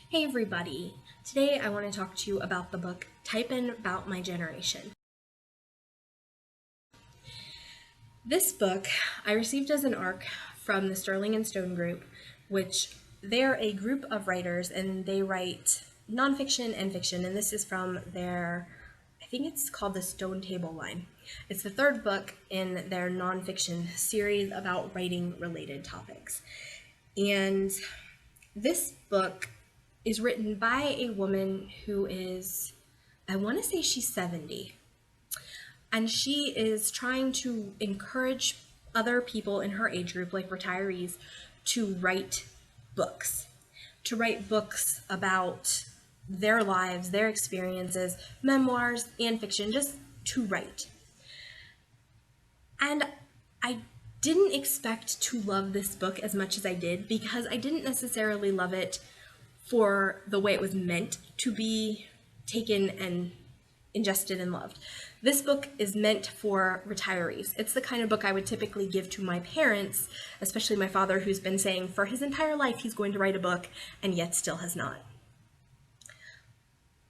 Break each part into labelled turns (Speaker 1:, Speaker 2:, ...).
Speaker 1: Hey everybody! Today I want to talk to you about the book Typin Bout My Generation. This book I received as an ARC from the Sterling and Stone group, which they're a group of writers and they write nonfiction and fiction, and this is from I think it's called the Stone Table line. It's the third book in their nonfiction series about writing related topics. And this book is written by a woman who is, I want to say she's 70. And she is trying to encourage other people in her age group, like retirees, to write books. To write books about their lives, their experiences, memoirs, and fiction, just to write. And I didn't expect to love this book as much as I did because I didn't necessarily love it for the way it was meant to be taken and ingested and loved. This book is meant for retirees. It's the kind of book I would typically give to my parents, especially my father, who's been saying for his entire life he's going to write a book and yet still has not.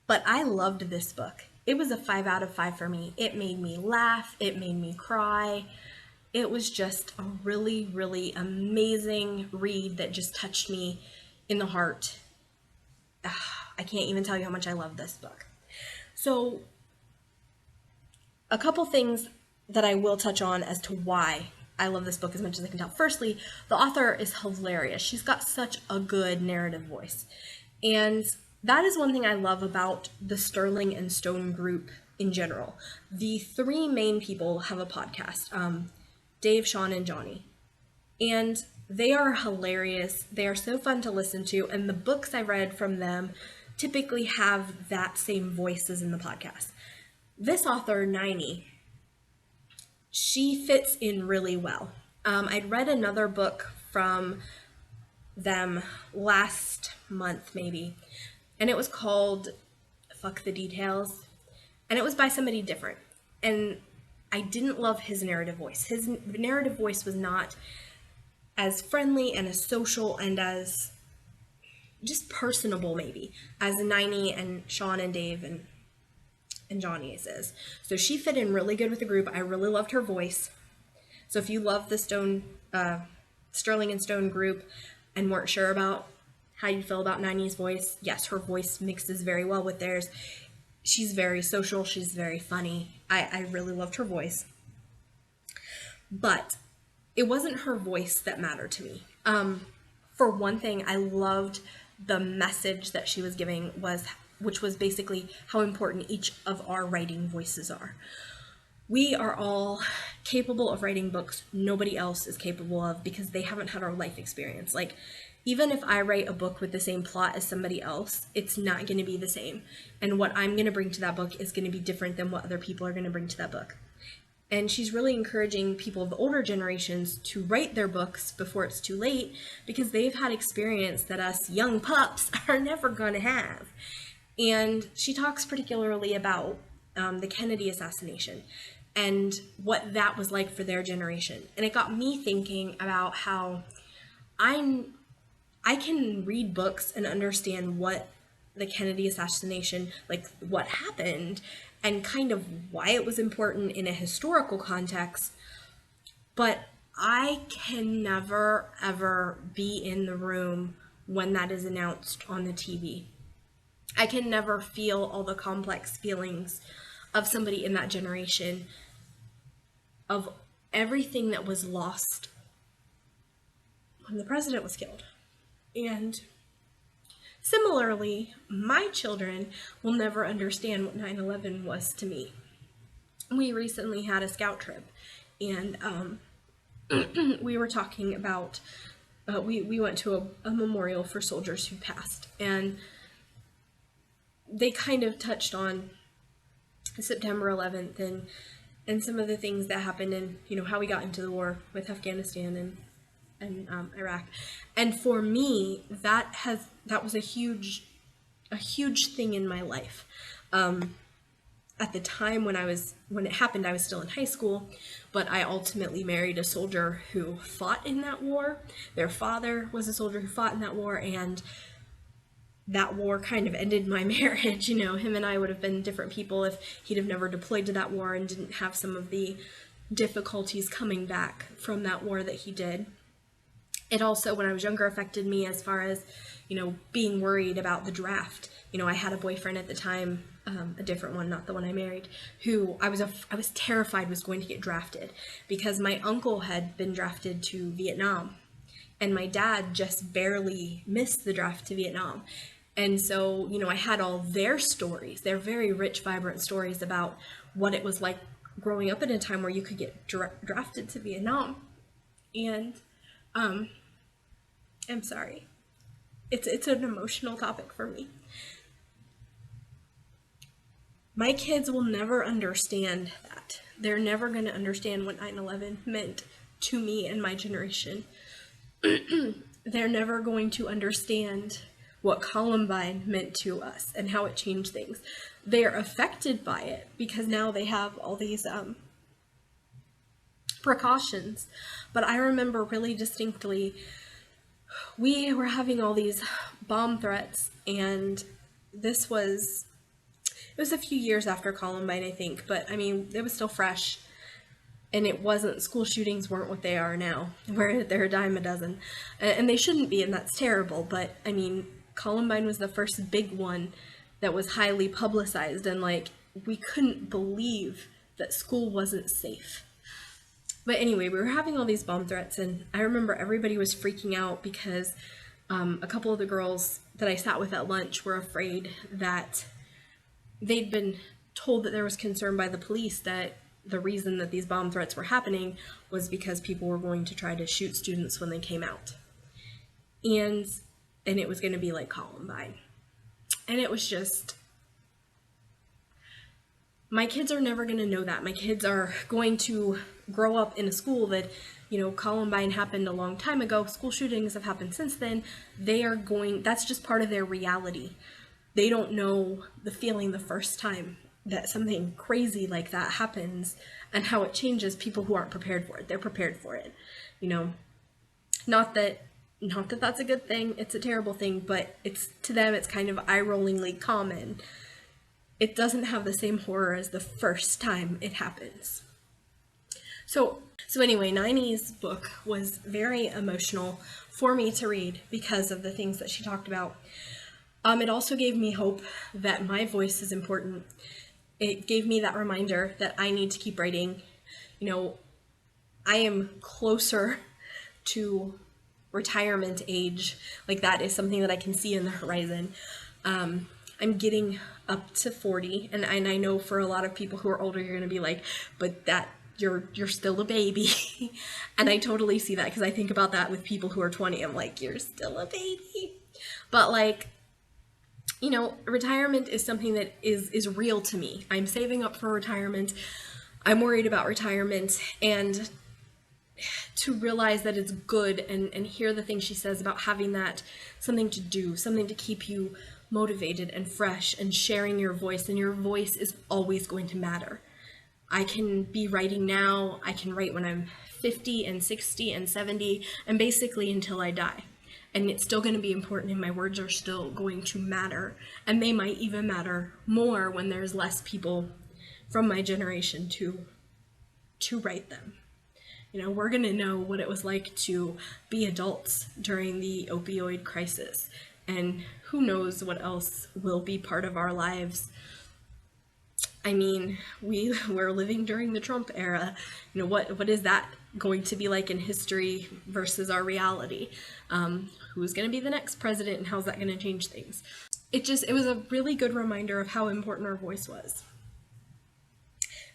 Speaker 1: But I loved this book. It was a 5 out of 5 for me. It made me laugh. It made me cry. It was just a really, really amazing read that just touched me in the heart. I can't even tell you how much I love this book. So, a couple things that I will touch on as to why I love this book as much as I can tell. Firstly, the author is hilarious. She's got such a good narrative voice. And that is one thing I love about the Sterling and Stone group in general. The three main people have a podcast, Dave, Sean, and Johnny. And they are hilarious. They are so fun to listen to. And the books I read from them typically have that same voice as in the podcast. This author, Ninie, she fits in really well. I'd read another book from them last month, maybe, and it was called Fuck the Details, and it was by somebody different. And I didn't love his narrative voice. His narrative voice was not as friendly and as social and as just personable, maybe, as Ninie and Sean and Dave and Johnny's is. So she fit in really good with the group. I really loved her voice. So if you love the Sterling and Stone group and weren't sure about how you feel about Ninie's voice, yes, her voice mixes very well with theirs. She's very social. She's very funny. I really loved her voice. But it wasn't her voice that mattered to me. For one thing, I loved the message that she was giving, which was basically how important each of our writing voices are. We are all capable of writing books nobody else is capable of because they haven't had our life experience. Like, even if I write a book with the same plot as somebody else, it's not going to be the same. And what I'm going to bring to that book is going to be different than what other people are going to bring to that book. And she's really encouraging people of the older generations to write their books before it's too late because they've had experience that us young pups are never going to have. And she talks particularly about the Kennedy assassination and what that was like for their generation. And it got me thinking about how I can read books and understand what the Kennedy assassination, like what happened, and kind of why it was important in a historical context, but I can never, ever be in the room when that is announced on the TV. I can never feel all the complex feelings of somebody in that generation, of everything that was lost when the president was killed. And similarly, my children will never understand what 9/11 was to me. We recently had a scout trip, and we were talking about, we went to a memorial for soldiers who passed, and they kind of touched on September 11th and some of the things that happened and, how we got into the war with Afghanistan and Iraq. And for me, that was a huge thing in my life. At the time when it happened, I was still in high school, but I ultimately married a soldier who fought in that war. Their father was a soldier who fought in that war, and that war kind of ended my marriage. You know, him and I would have been different people if he'd have never deployed to that war and didn't have some of the difficulties coming back from that war that he did. It also, when I was younger, affected me as far as, you know, being worried about the draft. You know, I had a boyfriend at the time, a different one, not the one I married, who I was terrified was going to get drafted because my uncle had been drafted to Vietnam, and my dad just barely missed the draft to Vietnam. And so, you know, I had all their stories, their very rich, vibrant stories about what it was like growing up in a time where you could get drafted to Vietnam. And I'm sorry. It's an emotional topic for me. My kids will never understand that. They're never going to understand what 9/11 meant to me and my generation. They're never going to understand what Columbine meant to us and how it changed things. They're affected by it because now they have all these precautions. But I remember really distinctly, we were having all these bomb threats, and it was a few years after Columbine, I think, but I mean, it was still fresh. And it wasn't, school shootings weren't what they are now, where they're a dime a dozen. And they shouldn't be, and that's terrible. But I mean, Columbine was the first big one that was highly publicized, and like, we couldn't believe that school wasn't safe. But anyway, we were having all these bomb threats, and I remember everybody was freaking out because a couple of the girls that I sat with at lunch were afraid that they'd been told that there was concern by the police that the reason that these bomb threats were happening was because people were going to try to shoot students when they came out. And it was going to be like Columbine. And it was just, my kids are never going to know that. My kids are going to grow up in a school that, you know, Columbine happened a long time ago. School shootings have happened since then. That's just part of their reality. They don't know the feeling the first time that something crazy like that happens and how it changes people who aren't prepared for it. They're prepared for it. You know, not that that's a good thing. It's a terrible thing, but to them, it's kind of eye-rollingly common. It doesn't have the same horror as the first time it happens. So anyway, Ninie's book was very emotional for me to read because of the things that she talked about. It also gave me hope that my voice is important. It gave me that reminder that I need to keep writing. You know, I am closer to retirement age. Like, that is something that I can see in the horizon. I'm getting up to 40, and I know for a lot of people who are older, you're going to be like, but you're still a baby. And I totally see that because I think about that with people who are 20. I'm like, you're still a baby. But like, you know, retirement is something that is real to me. I'm saving up for retirement. I'm worried about retirement, and to realize that it's good and hear the things she says about having that something to do, something to keep you motivated and fresh and sharing your voice, and your voice is always going to matter. I can be writing now, I can write when I'm 50 and 60 and 70 and basically until I die. And it's still going to be important, and my words are still going to matter. And they might even matter more when there's less people from my generation to write them. You know, we're going to know what it was like to be adults during the opioid crisis. And who knows what else will be part of our lives. I mean, we're living during the Trump era. You know, what is that going to be like in history versus our reality? Who's going to be the next president, and how's that going to change things? It was a really good reminder of how important our voice was.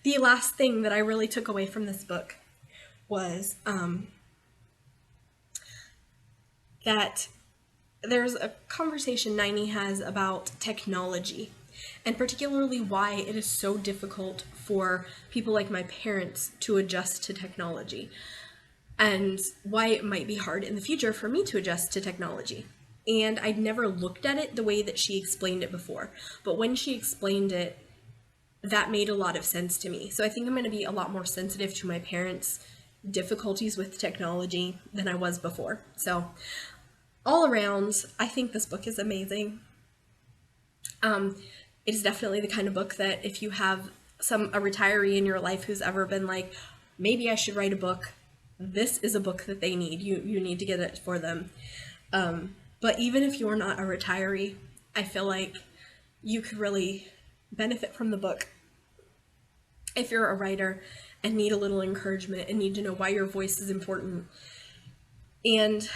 Speaker 1: The last thing that I really took away from this book was that there's a conversation Ninie has about technology, and particularly why it is so difficult for people like my parents to adjust to technology, and why it might be hard in the future for me to adjust to technology. And I'd never looked at it the way that she explained it before, but when she explained it, that made a lot of sense to me. So I think I'm going to be a lot more sensitive to my parents' difficulties with technology than I was before. So all around, I think this book is amazing. It is definitely the kind of book that if you have a retiree in your life who's ever been like, maybe I should write a book, this is a book that they need. You need to get it for them. But even if you're not a retiree, I feel like you could really benefit from the book if you're a writer and need a little encouragement and need to know why your voice is important. And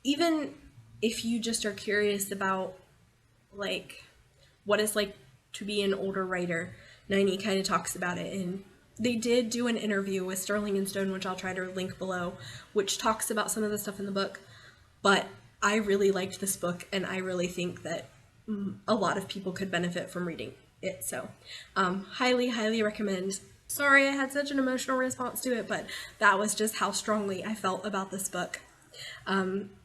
Speaker 1: even if you just are curious about like what it's like to be an older writer, Ninie kind of talks about it. And they did do an interview with Sterling and Stone, which I'll try to link below, which talks about some of the stuff in the book. But I really liked this book, and I really think that a lot of people could benefit from reading it. So highly, highly recommend. Sorry I had such an emotional response to it, but that was just how strongly I felt about this book.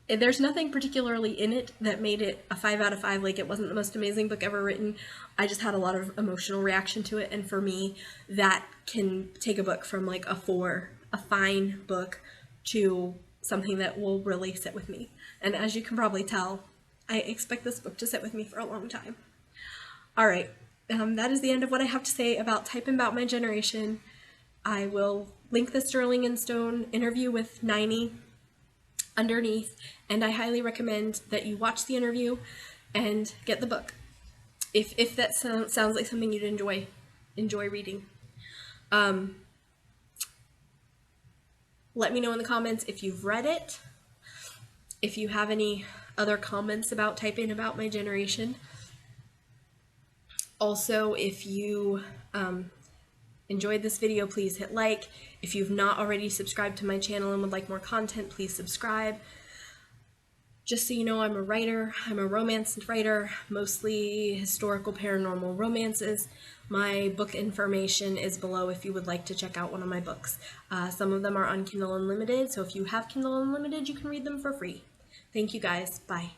Speaker 1: There's nothing particularly in it that made it a 5 out of 5. Like, it wasn't the most amazing book ever written. I just had a lot of emotional reaction to it, and for me, that can take a book from like a 4, a fine book, to something that will really sit with me. And as you can probably tell, I expect this book to sit with me for a long time. All right, that is the end of what I have to say about Typin Bout My Generation. I will link the Sterling and Stone interview with Ninie underneath, and I highly recommend that you watch the interview and get the book if that sounds like something you'd enjoy reading. Let me know in the comments if you've read it, if you have any other comments about Typin Bout My Generation. Also, if you enjoyed this video, please hit like. If you've not already subscribed to my channel and would like more content, please subscribe. Just so you know, I'm a writer. I'm a romance writer, mostly historical paranormal romances. My book information is below if you would like to check out one of my books. Some of them are on Kindle Unlimited, so if you have Kindle Unlimited, you can read them for free. Thank you guys. Bye.